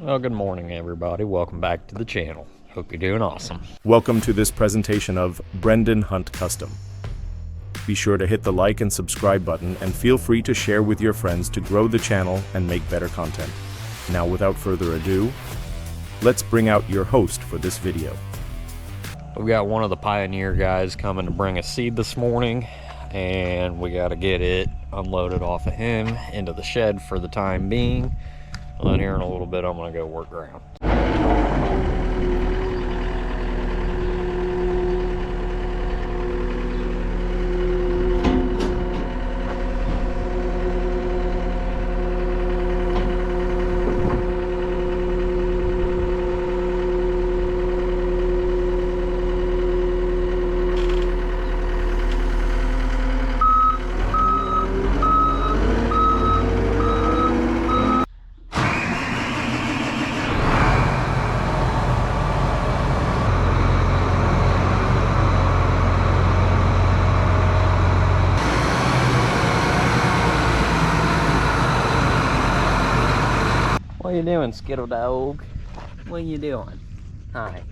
Well, good morning, everybody. Welcome back to the channel. Hope you're doing awesome. Welcome to this presentation of Brendan Hunt Custom. Be sure to hit the like and subscribe button and feel free to share with your friends to grow the channel and make better content. Now, without further ado, let's bring out your host for this video. We got one of the Pioneer guys coming to bring us seed this morning, and we got to get it unloaded off of him into the shed for the time being. And then here in a little bit, I'm going to go work ground. What you doing, Skittle Dog? What you doing? Hi.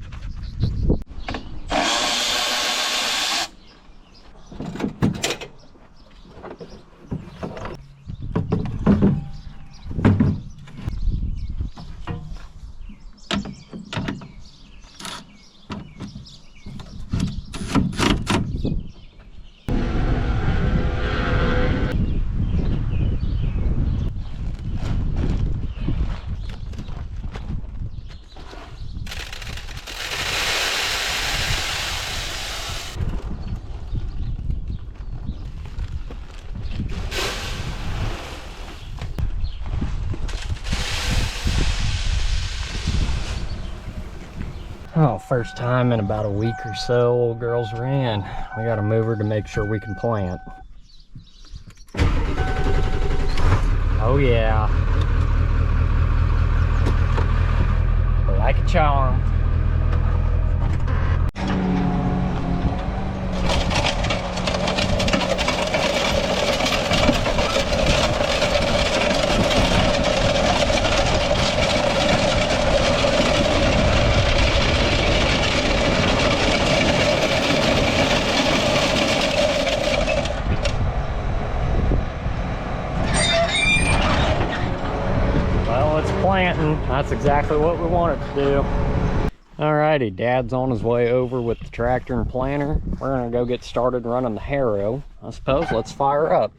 Oh, first time in about a week or so, old girl's ran. We gotta move her to make sure we can plant. Oh yeah. Like a charm. Planting. That's exactly what we wanted to do. Alrighty, Dad's on his way over with the tractor and planter. We're gonna go get started running the harrow. I suppose let's fire up.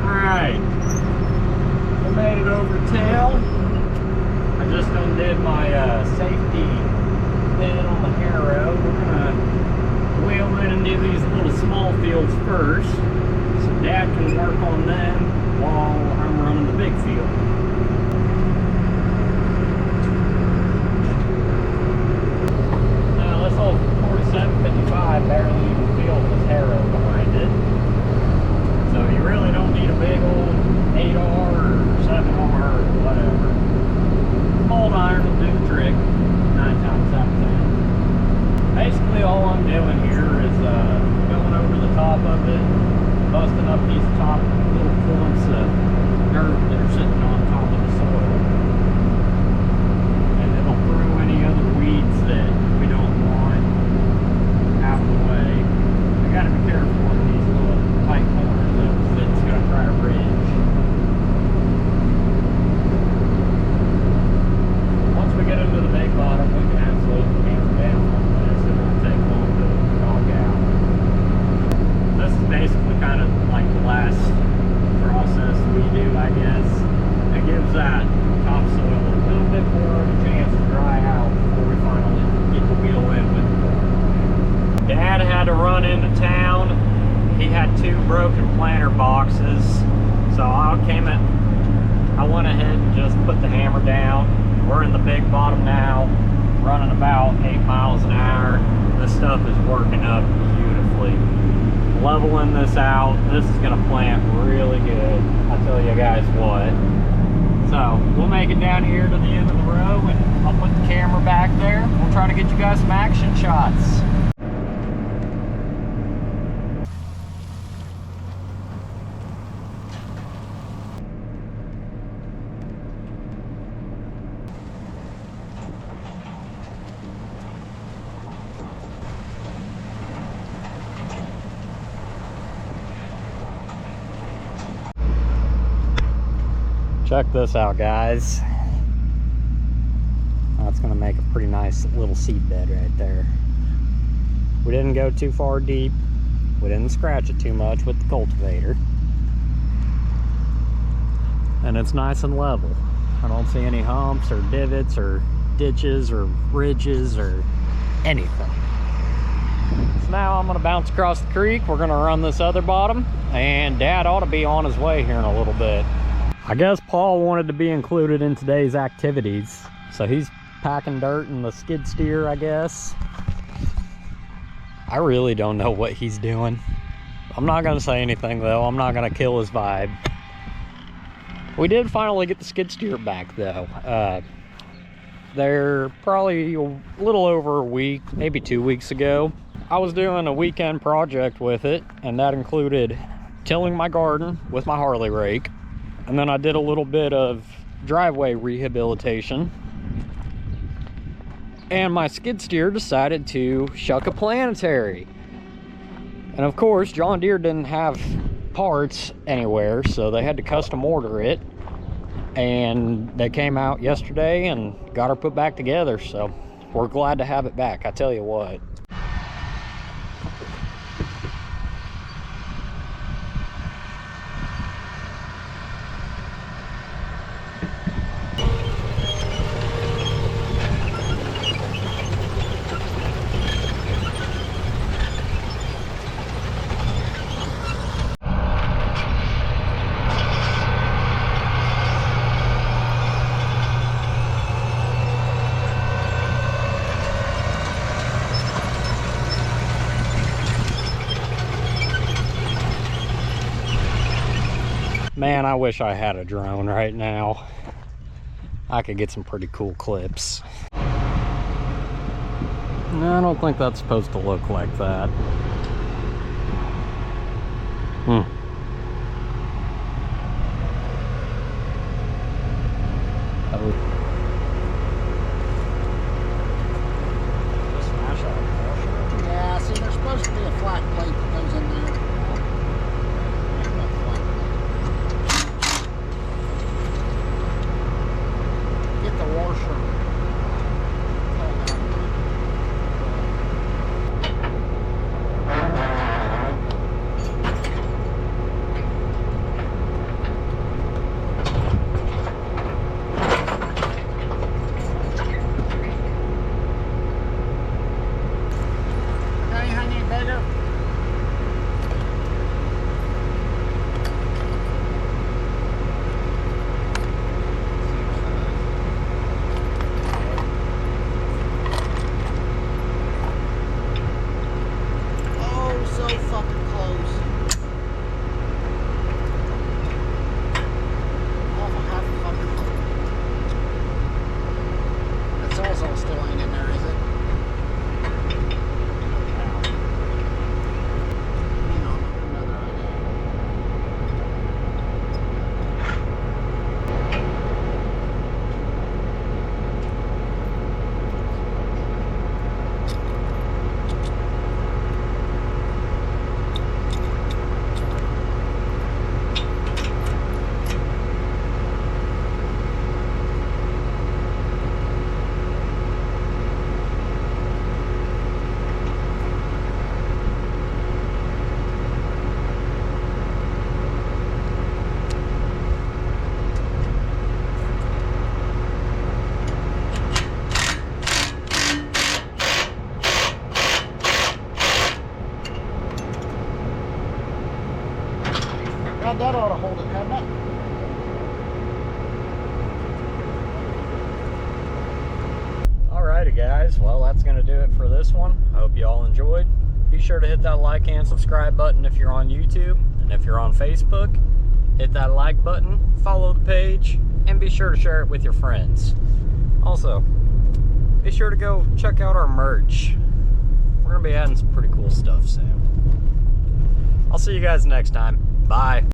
Alright, we made it over town. I just undid my safety pin on the harrow. We're gonna wheel in and do these little small fields first, so Dad can work on them while I'm running the big field. Now this old 4755 barely even feels this harrow behind it, so you really don't need a big old 8R or 7R or whatever. Old iron will do the trick 9 times out of 10. Basically all I'm doing here is going over the top of it, busting up these top little clumps of dirt that are sitting on top of the soil. And it'll throw any other weeds that we don't want out of the way. We gotta be careful with these little tight corners that it's gonna try to ridge. Once we get into the big bottom, we can absolutely hammer down. This is basically kind of like the last process we do, I guess. It gives that topsoil a little bit more of a chance to dry out before we finally get the wheel in with the corn. Dad had to run into town. He had 2 broken planter boxes, so I went ahead and just put the hammer down. We're in the big bottom now, running about 8 miles an hour. This stuff is working up beautifully. Leveling this out, this is gonna plant really good. I tell you guys what. So we'll make it down here to the end of the row, and I'll put the camera back there. We'll try to get you guys some action shots. Check this out, guys. That's gonna make a pretty nice little seed bed right there. We didn't go too far deep. We didn't scratch it too much with the cultivator. And it's nice and level. I don't see any humps or divots or ditches or ridges or anything. So now I'm gonna bounce across the creek. We're gonna run this other bottom, and Dad ought to be on his way here in a little bit. I guess Paul wanted to be included in today's activities, so he's packing dirt in the skid steer, I guess. I really don't know what he's doing. I'm not gonna say anything though. I'm not gonna kill his vibe. We did finally get the skid steer back though. They're probably a little over a week, maybe 2 weeks ago. I was doing a weekend project with it, and that included tilling my garden with my Harley rake. And then I did a little bit of driveway rehabilitation. And my skid steer decided to shuck a planetary. And of course, John Deere didn't have parts anywhere, so they had to custom order it. And they came out yesterday and got her put back together, so we're glad to have it back, I tell you what. Man, I wish I had a drone right now. I could get some pretty cool clips. No, I don't think that's supposed to look like that. Yeah, see, there's supposed to be a flat plate that goes in there. Get the washer. God, that ought to hold it, hadn't it? Alrighty guys, well that's gonna do it for this one. I hope you all enjoyed. Be sure to hit that like and subscribe button if you're on YouTube, and if you're on Facebook, hit that like button, follow the page, and be sure to share it with your friends. Also, be sure to go check out our merch. We're gonna be adding some pretty cool stuff soon. I'll see you guys next time. Bye.